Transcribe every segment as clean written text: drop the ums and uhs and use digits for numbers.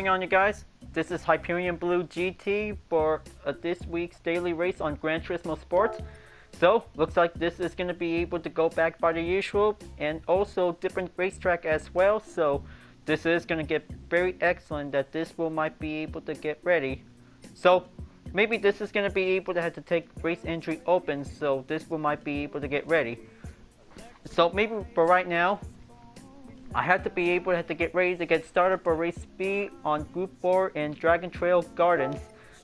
going on, you guys? This is Hyperion-Blue-GT for this week's daily race on Gran Turismo Sports. So, looks like this is going to be able to go back by the usual and also different racetrack as well. So, this is going to get very excellent that this might be able to get ready. So, maybe this is going to be able to have to take race entry open, so this might be able to get ready. So, maybe for right now, I have to be able to get ready to get started for race B on Group 4 in Dragon Trail Gardens.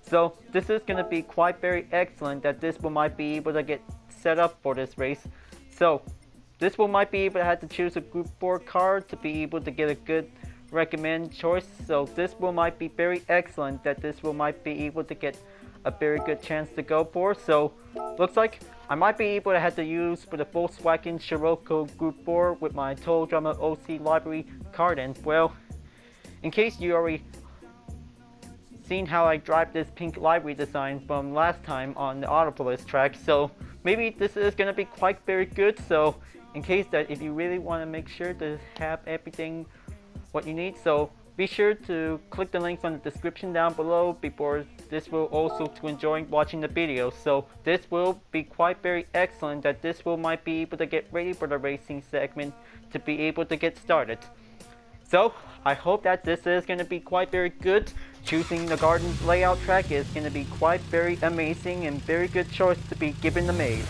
So this is going to be quite very excellent that this might be able to get set up for this race. So this might be able to have to choose a Group 4 car to be able to get a good recommend choice. So this might be very excellent that this might be able to get a very good chance to go for. So looks like I might be able to have to use for the Volkswagen Scirocco Gr.4 with my Total Drama OC library Carden. Well, in case you already seen how I drive this pink library design from last time on the Autopolis track, so maybe this is going to be quite very good. So in case that if you really want to make sure to have everything what you need, so be sure to click the links on the description down below before this will also to enjoy watching the video. So this will be quite very excellent that this might be able to get ready for the racing segment to be able to get started. So I hope that this is going to be quite very good. Choosing the Garden's layout track is going to be quite very amazing and very good choice to be given the maze.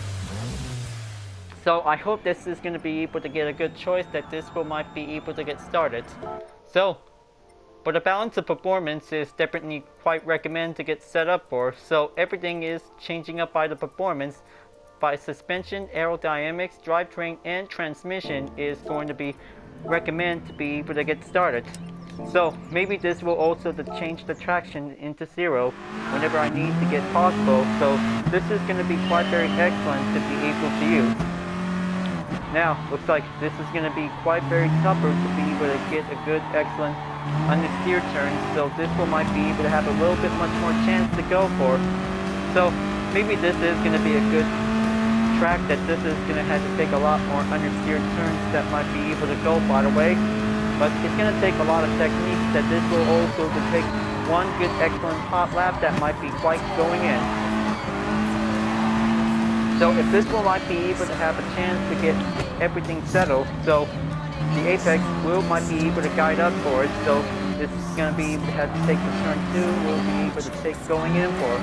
So I hope this is going to be able to get a good choice that this might be able to get started. So for the balance of performance is definitely quite recommend to get set up for. So everything is changing up by the performance. By suspension, aerodynamics, drivetrain, and transmission is going to be recommend to be able to get started. So maybe this will also change the traction into zero whenever I need to get possible. So this is going to be quite very excellent to be able to use. Now looks like this is going to be quite very tougher to be able to get a good excellent understeer turn, so this might be able to have a little bit much more chance to go for. So maybe this is going to be a good track that this is going to have to take a lot more understeer turns that might be able to go by the way, but it's going to take a lot of techniques that this will also to take one good excellent hot lap that might be quite going in. So if this might be able to have a chance to get everything settled, so the apex might be able to guide up for it, so this is going to be able to have to take the turn 2, we'll be able to take going in for.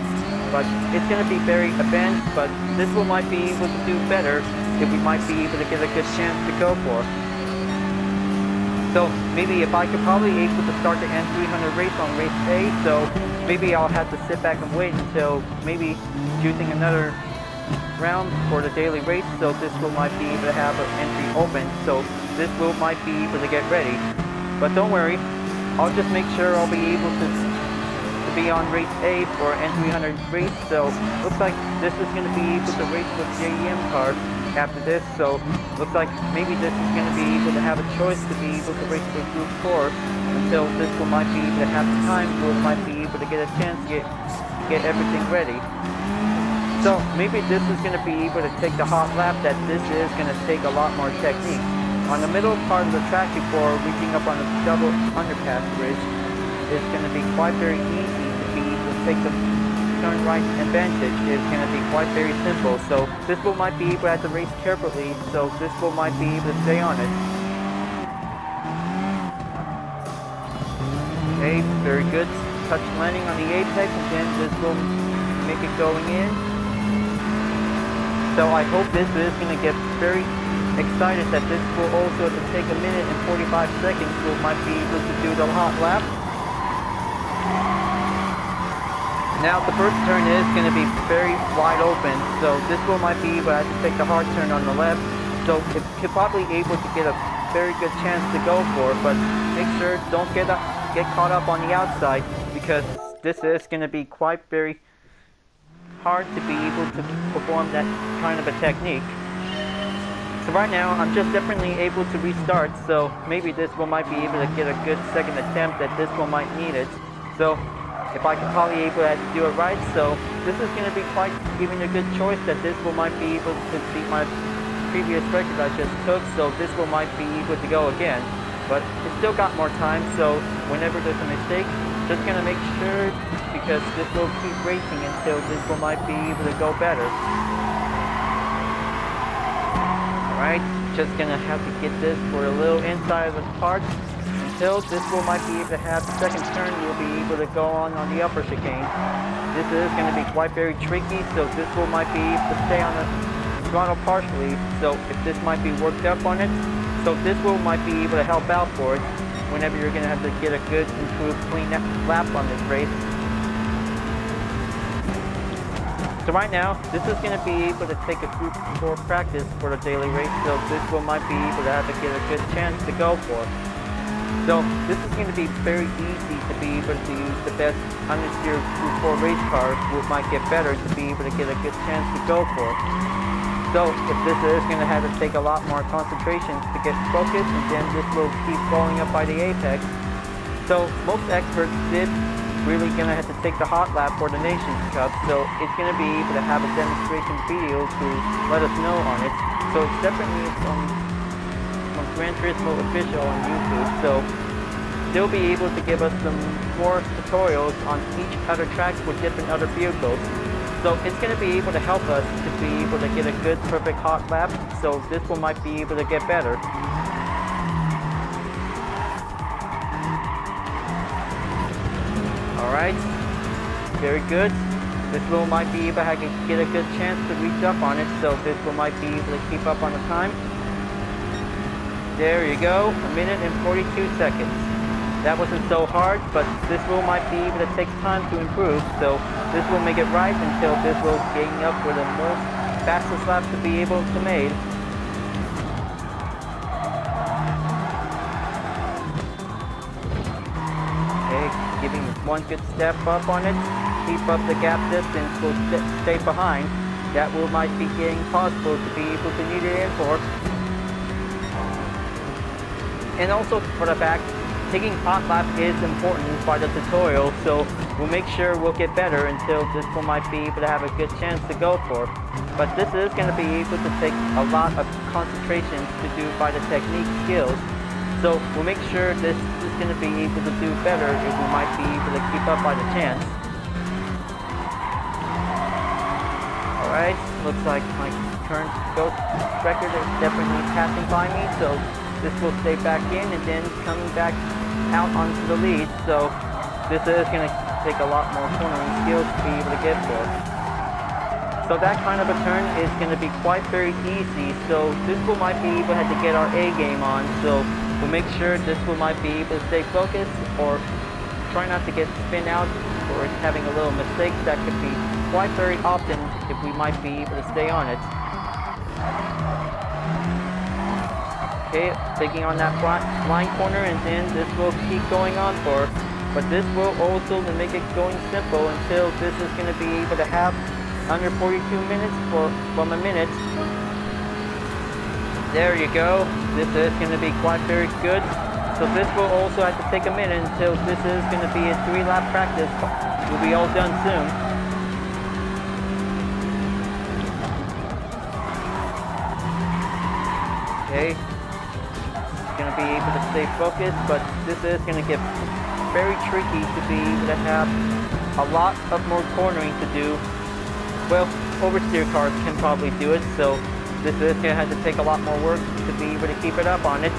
But it's going to be very advanced, but this might be able to do better if we might be able to get a good chance to go for. So maybe if I could probably able to start the N300 race on race A, so maybe I'll have to sit back and wait until maybe choosing another round for the daily race, so this might be able to have an entry open, so this might be able to get ready. But don't worry, I'll just make sure I'll be able to be on race A for N300 race. So looks like this is going to be able to race with JEM cars after this, so looks like maybe this is going to be able to have a choice to be able to race with Group 4 until this might be able to have the time, might be able to get a chance to get everything ready. So maybe this is going to be able to take the hot lap that this is going to take a lot more technique. On the middle part of the track before reaching up on the double underpass bridge, it's going to be quite very easy to be able to take the turn right advantage. It's going to be quite very simple. So this might be able to have to race carefully, so this might be able to stay on it. Okay, very good. Touch landing on the apex, and then this will make it going in. So I hope this is going to get very excited that this will also take a minute and 45 seconds. We might be able to do the hot lap. Now the first turn is going to be very wide open, so this might be able to take the hard turn on the left. So it could probably able to get a very good chance to go for, but make sure don't get caught up on the outside, because this is going to be quite very hard to be able to perform that kind of a technique. So right now I'm just definitely able to restart, so maybe this might be able to get a good second attempt that this might need it. So if I can probably able to do it right, so this is going to be quite giving a good choice that this might be able to beat my previous record I just took, so this might be able to go again. but it's still got more time, so whenever there's a mistake, just gonna make sure, because this will keep racing until this will might be able to go better. Alright, just gonna have to get this for a little inside of the part until this will might be able to have the second turn. We'll be able to go on the upper chicane. This is going to be quite very tricky, so this will might be able to stay on the throttle partially. So if this might be worked up on it, so this will might be able to help out for it whenever you're going to have to get a good, improved, clean lap on this race. So right now, this is going to be able to take a Group 4 practice for the daily race, so this will might be able to have to get a good chance to go for. So this is going to be very easy to be able to use the best understeer Group 4 race cars, which might get better to be able to get a good chance to go for. So if this is going to have to take a lot more concentration to get focused, and then this will keep falling up by the apex. So most experts did really going to have to take the hot lap for the Nations Cup, so it's going to be able to have a demonstration video to let us know on it. So it's definitely from Gran Turismo official on YouTube, so they'll be able to give us some more tutorials on each other tracks with different other vehicles. So it's going to be able to help us to be able to get a good perfect hot lap, so this one might be able to get better. Alright, very good. This one might be able to get a good chance to reach up on it, so this one might be able to keep up on the time. There you go, 1 minute and 42 seconds. That wasn't so hard, but this will might be able to take time to improve, so this will make it right until this will gain up for the most fastest lap to be able to make. Okay, giving one good step up on it, keep up the gap distance, will stay behind. That will might be getting possible to be able to need it in for. And also for the fact, taking hot lap is important by the tutorial, so we'll make sure we'll get better until this one might be able to have a good chance to go for. But this is going to be able to take a lot of concentration to do by the technique skills. So we'll make sure this is going to be able to do better if we might be able to keep up by the chance. Alright, looks like my current ghost record is definitely passing by me, so this will stay back in and then coming back out onto the lead, so this is going to take a lot more cornering skills to be able to get for. So that kind of a turn is going to be quite very easy, so this will might be able to have to get our A game on, so we'll make sure this will might be able to stay focused or try not to get spin out or having a little mistake. That could be quite very often if we might be able to stay on it. Okay, taking on that blind corner, and then this will keep going on for, but this will also make it going simple until this is going to be able to have under 42 minutes from a minute. There you go. This is going to be quite very good. So this will also have to take a minute until this is going to be a 3-lap practice. We'll be all done soon. Okay. Going to be able to stay focused, but this is going to get very tricky to be able to have a lot of more cornering to do. Well, oversteer cars can probably do it, so this is going to have to take a lot more work to be able to keep it up on it.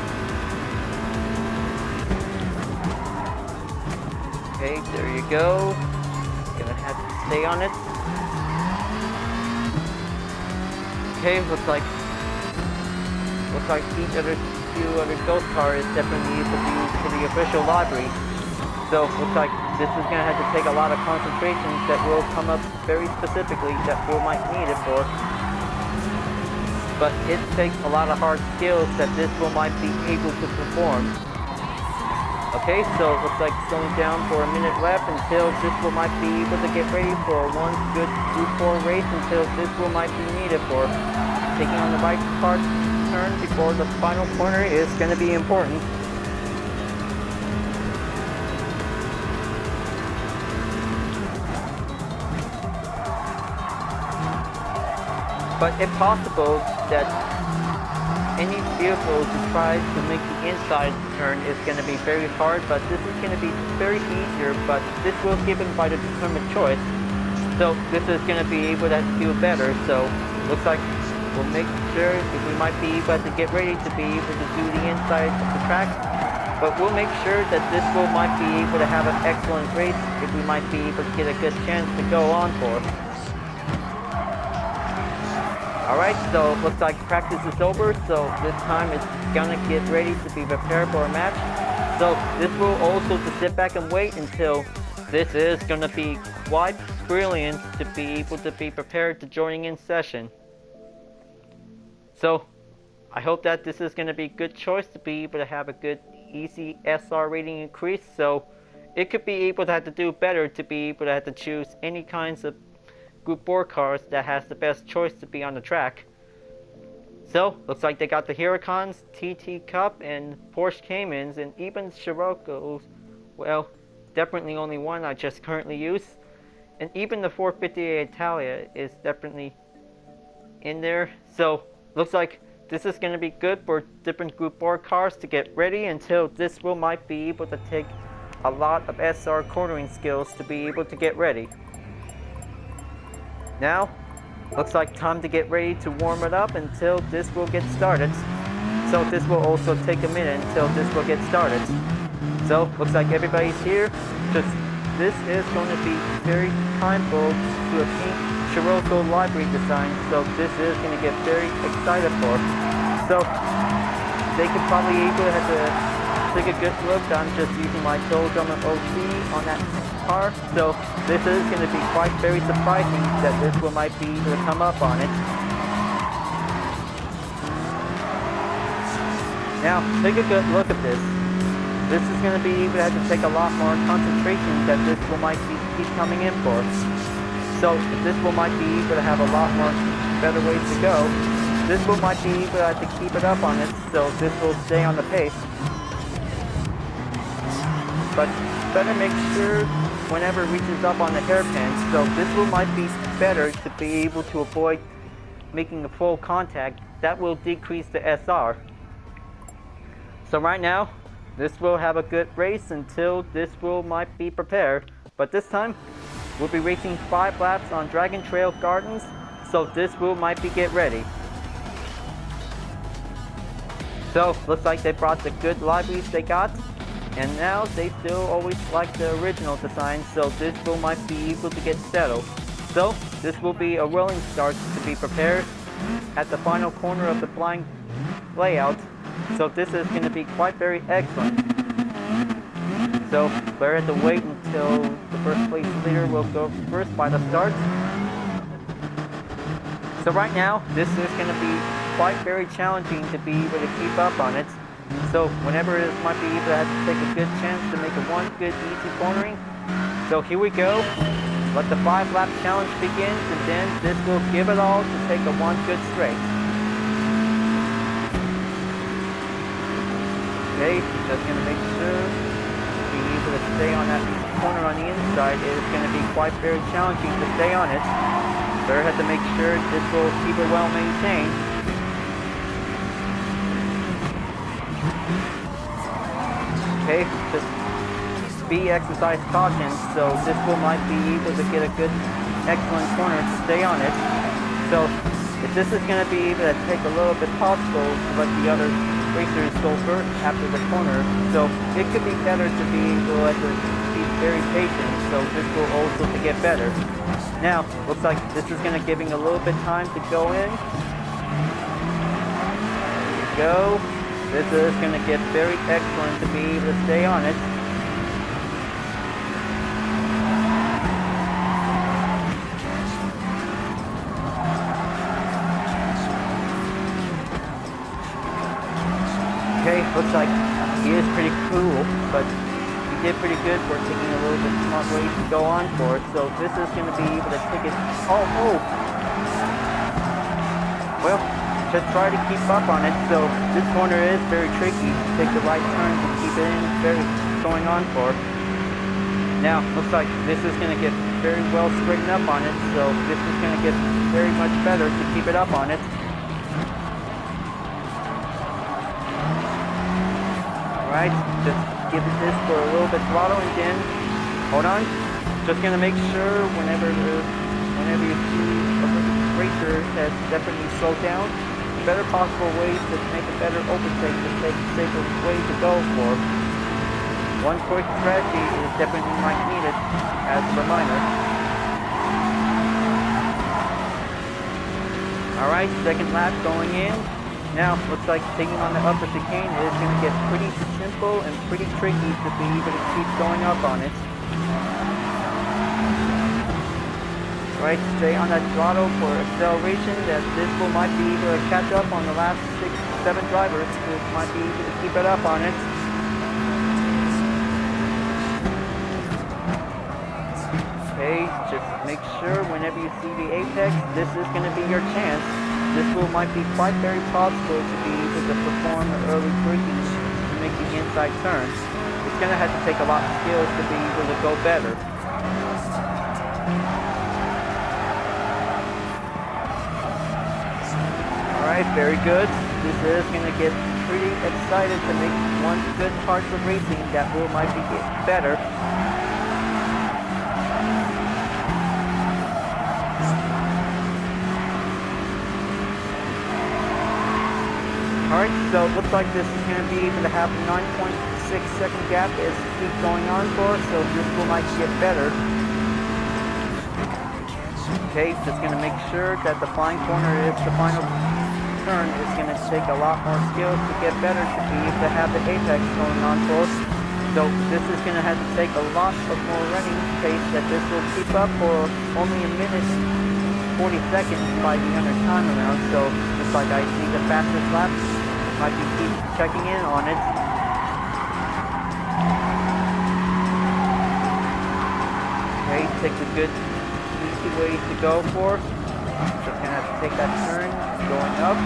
Okay, there you go. Going to have to stay on it. Okay, looks like each other few other ghost car is definitely used to be used for the official library. So looks like this is going to have to take a lot of concentration that will come up very specifically that we might need it for. But it takes a lot of hard skills that this will might be able to perform. Okay, so it looks like slowing down for a minute left until this will might be able to get ready for one good Group 4 race until this will might be needed for. Taking on the right part turn before the final corner is going to be important. But if possible, that any vehicle to try to make the inside turn is going to be very hard, but this is going to be very easier, but this will give him by the determined choice. So this is going to be able to do better. So looks like we'll make sure if we might be able to get ready to be able to do the inside of the track, but we'll make sure that this will might be able to have an excellent race if we might be able to get a good chance to go on for. Alright, so looks like practice is over, so this time it's gonna get ready to be prepared for a match. So this will also to sit back and wait until this is gonna be quite brilliant to be able to be prepared to joining in session. So I hope that this is gonna be a good choice to be able to have a good easy SR rating increase, so it could be able to have to do better to be able to have to choose any kinds of Group 4 cars that has the best choice to be on the track. So, looks like they got the Huracans, TT Cup, and Porsche Caymans, and even Scirocco's, well, definitely only one I just currently use. And even the 458 Italia is definitely in there. So, looks like this is going to be good for different Group 4 cars to get ready until this will might be able to take a lot of SR cornering skills to be able to get ready. Now, looks like time to get ready to warm it up until this will get started. So this will also take a minute until this will get started. So, looks like everybody's here. Just this is going to be very timeful to a pink Scirocco library design, so this is going to get very excited for. So, they could probably able to have to take a good look. I'm just using my Soul Drummer OC on that car, so this is going to be quite very surprising that this will might be able to come up on it. Now, take a good look at this. This is going to be able to have to take a lot more concentration that this will might be keep coming in for. So this will might be able to have a lot more better ways to go. This will might be able to have to keep it up on it, so this will stay on the pace. But better make sure whenever it reaches up on the hairpin, so this will might be better to be able to avoid making the full contact. That will decrease the SR. So right now, this will have a good race until this will might be prepared. But this time, we'll be racing 5 laps on Dragon Trail Gardens, so this will might be get ready. So, looks like they brought the good libraries they got, and now they still always like the original design, so this will might be able to get settled. So, this will be a rolling start to be prepared at the final corner of the blind layout, so this is going to be quite very excellent. So, we're have to wait until the first place leader will go first by the start. So right now, this is going to be quite very challenging to be able to keep up on it. So whenever it might be able to have to take a good chance to make a one good easy cornering. So here we go. Let the 5 lap challenge begin, and then this will give it all to take a one good straight. Okay, just going to make sure being able to stay on that corner on the inside is going to be quite very challenging to stay on it. Better have to make sure this will keep it well maintained. Okay, just be exercise caution, so this will might be able to get a good, excellent corner to stay on it. So if this is going to be able to take a little bit possible to let the other racers go first after the corner, so it could be better to be able to be very patient, so this will also to get better. Now, looks like this is going to giving a little bit time to go in. There you go. This is going to get very excellent to be able to stay on it. Okay, looks like he is pretty cool, but he did pretty good for taking a little bit smart ways to go on for it. So this is going to be able to take it. Oh! Well, just try to keep up on it. So this corner is very tricky to take the right turn to keep it in very going on for. Now, looks like this is going to get very well straightened up on it. So this is going to get very much better to keep it up on it. Alright, just give it this for a little bit throttle and then, hold on. Just gonna make sure whenever you see a racer has definitely slowed down, better possible ways to make a better overtake to take a safer way to go for. One quick strategy is definitely might need it as a reminder. Alright, second lap going in. Now, looks like taking on the upper chicane is going to get pretty simple and pretty tricky to be able to keep going up on it. Right, stay on that throttle for acceleration, that this will might be able to catch up on the last 6, 7 drivers who might be able to keep it up on it. Okay, just make sure whenever you see the apex, this is going to be your chance. This will might be quite very possible to be able to perform early braking to make the inside turn. It's going to have to take a lot of skills to be able to go better. Alright, very good. This is going to get pretty excited to make one good part of racing that will might be get better. Alright, so it looks like this is going to be able to have a 9.6 second gap as it keeps going on for, so this will might get better. Okay, just going to make sure that the flying corner is the final turn is going to take a lot more skills to get better to be able to have the apex going on for. So this is going to have to take a lot of more running pace that this will keep up for only a minute 40 seconds by the other time around. So just like I see the fastest lap, might be keep checking in on it. Okay, take the good easy ways to go for. Just gonna have to take that turn going up.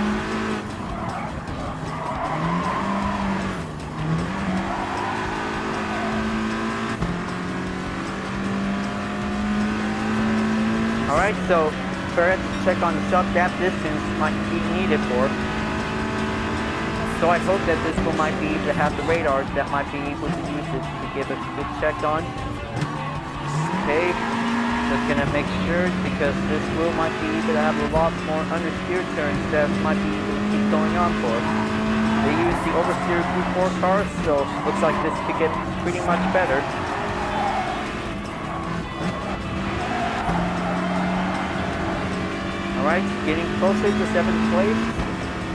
Alright, so first check on the shop gap distance might be needed for. So I hope that this will might be able to have the radar that might be able to use it to give it a good check on. Okay, just gonna make sure because this will might be able to have a lot more understeer turns that might be able to keep going on for. They use the oversteer Gr.4 cars, so looks like this could get pretty much better. Alright, getting closer to 7th place.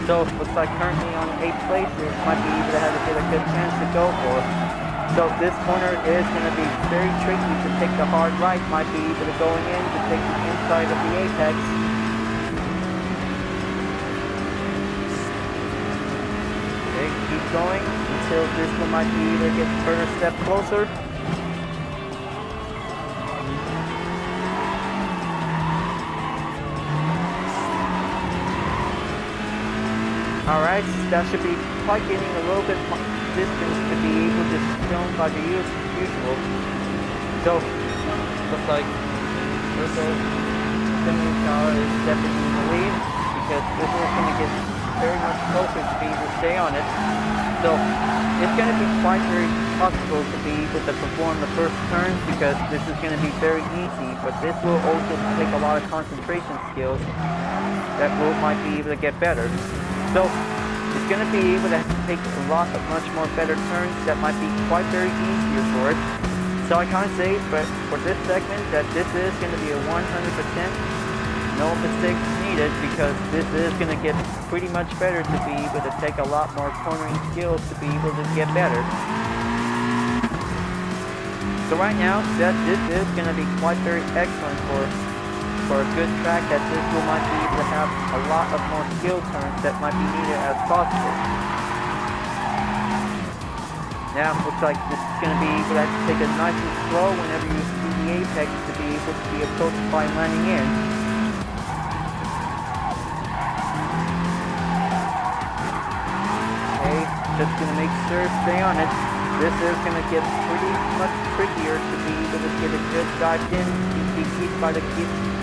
So looks like currently on 8th place, it might be able to have a good chance to go for. So this corner is going to be very tricky to take the hard right, might be able to going in to take the inside of the apex. Okay, keep going until this one might be able to get further step closer. Alright, that should be quite getting a little bit more distance to be able to film by the usual. So, looks like Scirocco Gr.4 is definitely in the lead because this is going to get very much closer to be able to stay on it. So, it's going to be quite very possible to be able to perform the first turn because this is going to be very easy, but this will also take a lot of concentration skills that will might be able to get better. So, it's going to be able to take a lot of much more better turns that might be quite very easier for it. So I can't say, but for this segment, that this is going to be a 100% no mistakes needed because this is going to get pretty much better to be able to take a lot more cornering skills to be able to get better. So right now, that this is going to be quite very excellent for a good track that this will might be able to have a lot of more skill turns that might be needed as possible. Now, looks like this is going to be able to take it nice and slow whenever you see the apex to be able to be approached by landing in. Okay, just going to make sure stay on it. This is going to get pretty much trickier to be able to get a good dive in to keep by the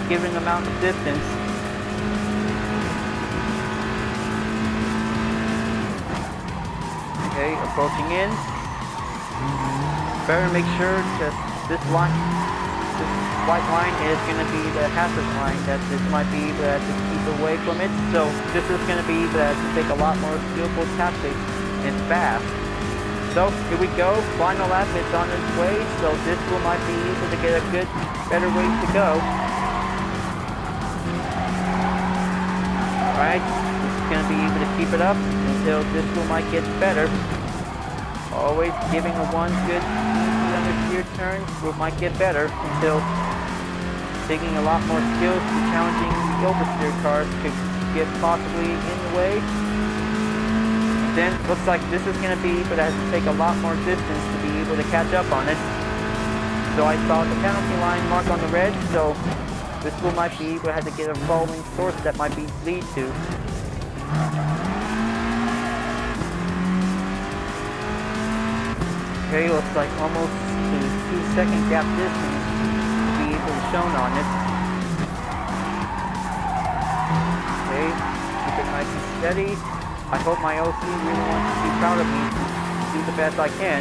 given amount of distance. Okay, Okay, approaching in. Better make sure that this line, this white line is going to be the hazard line that this might be able to keep away from it. So this is going to be able to take a lot more skillful tactics and fast. So here we go, final lap is on its way, so this one might be able to get a good, better race to go. Alright, this is going to be able to keep it up until this one might get better. Always giving a one good easy understeer turn will might get better until taking a lot more skills to challenging the oversteer cars to get possibly in the way. Then looks like this is going to be able to have to take a lot more distance to be able to catch up on it. So I saw the penalty line mark on the red, so this one might be able to have to get a following source that might be lead to. Okay, looks like almost to 2-second gap distance to be able to shown on it. Okay, keep it nice and steady. I hope my OC really wants to be proud of me to do the best I can.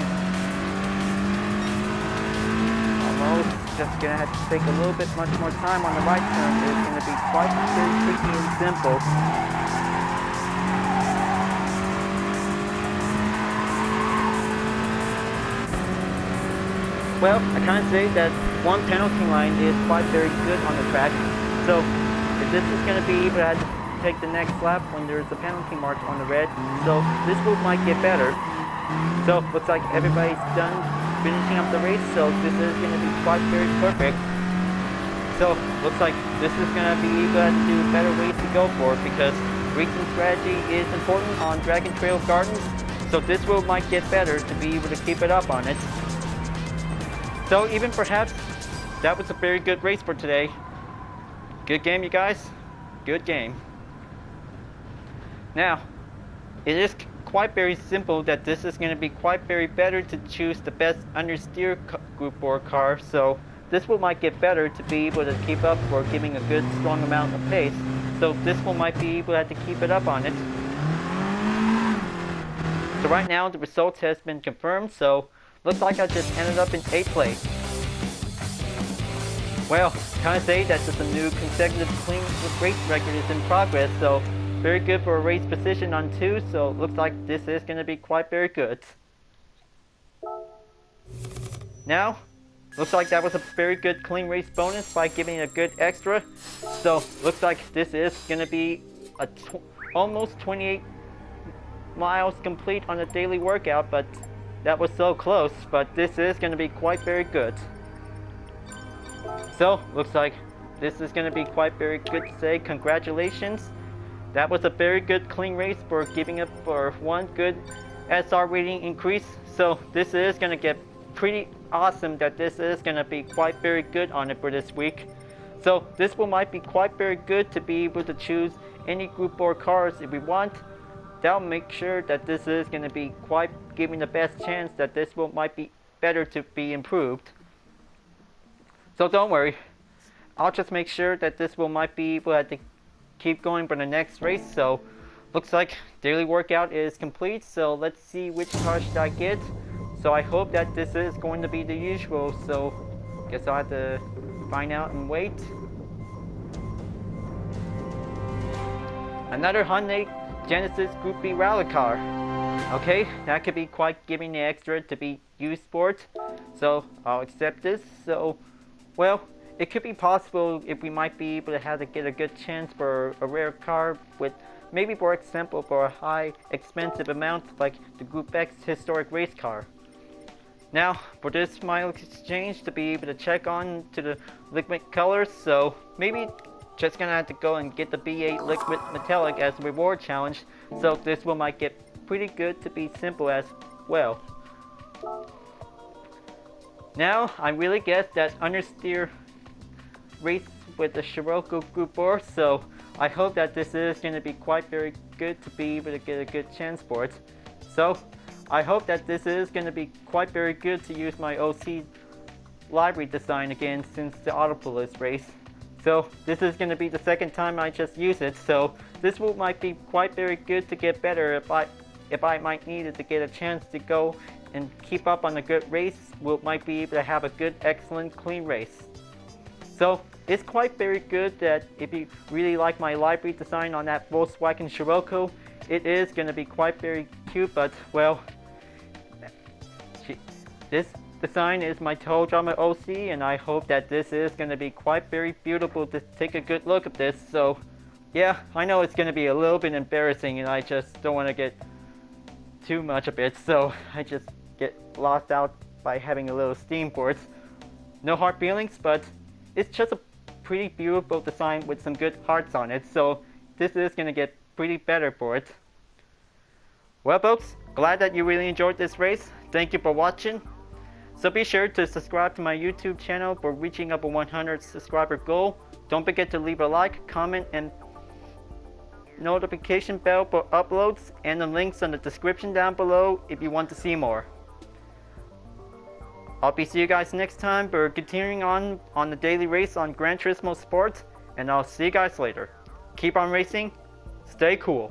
Almost just gonna have to take a little bit much more time on the right turn. It's gonna be quite very tricky and simple. Well, I can't say that one penalty line is quite very good on the track. So if this is gonna be able to take the next lap when there's a penalty mark on the red, so this route might get better. So looks like everybody's done finishing up the race, so this is going to be quite very perfect. So looks like this is going to be able to do better ways to go for because racing strategy is important on Dragon Trail Gardens, so this route might get better to be able to keep it up on it. So even perhaps that was a very good race for today. Good game, you guys. Good game. Now, it is quite very simple that this is going to be quite very better to choose the best understeer Group 4 car, so this one might get better to be able to keep up for giving a good strong amount of pace, so this one might be able to have to keep it up on it. So right now the results has been confirmed, so looks like I just ended up in 8th place. Well, can I say that just a new consecutive clean race record is in progress, so very good for a race position on 2, so looks like this is going to be quite very good. Now, looks like that was a very good clean race bonus by giving it a good extra. So looks like this is going to be a almost 28 miles complete on a daily workout, but that was so close, but this is going to be quite very good. So looks like this is going to be quite very good to say congratulations. That was a very good clean race for giving it for one good SR rating increase. So this is going to get pretty awesome that this is going to be quite very good on it for this week. So this one might be quite very good to be able to choose any Group 4 cars if we want. That'll make sure that this is going to be quite giving the best chance that this one might be better to be improved. So don't worry. I'll just make sure that this one might be able to keep going for the next race. So looks like daily workout is complete, so let's see which car should I get. So I hope that this is going to be the usual, so guess I'll have to find out and wait. Another Hyundai Genesis Group B rally car. Okay, that could be quite giving the extra to be used for it, so I'll accept this. So well, it could be possible if we might be able to have to get a good chance for a rare car with maybe, for example, for a high expensive amount like the Group X historic race car. Now for this mile exchange to be able to check on to the liquid colors, so maybe just gonna have to go and get the B8 liquid metallic as a reward challenge, so this one might get pretty good to be simple as well. Now I really guess that understeer race with the Scirocco Gr.4, so I hope that this is going to be quite very good to be able to get a good chance for it. So I hope that this is going to be quite very good to use my OC library design again since the Autopolis race. So this is going to be the second time I just use it, so this route might be quite very good to get better if I might need it to get a chance to go and keep up on a good race, we might be able to have a good, excellent, clean race. So it's quite very good that if you really like my library design on that Volkswagen Scirocco, it is going to be quite very cute, but well, this design is my Toe Drummer OC, and I hope that this is going to be quite very beautiful to take a good look at this. So yeah, I know it's going to be a little bit embarrassing, and I just don't want to get too much of it, so I just get lost out by having a little steam for it. No hard feelings, but it's just a pretty beautiful design with some good hearts on it, so this is going to get pretty better for it. Well folks, glad that you really enjoyed this race. Thank you for watching. So be sure to subscribe to my YouTube channel for reaching up a 100 subscriber goal. Don't forget to leave a like, comment, and notification bell for uploads, and the links in the description down below if you want to see more. I'll be see you guys next time for continuing on the daily race on Gran Turismo Sports, and I'll see you guys later. Keep on racing, stay cool.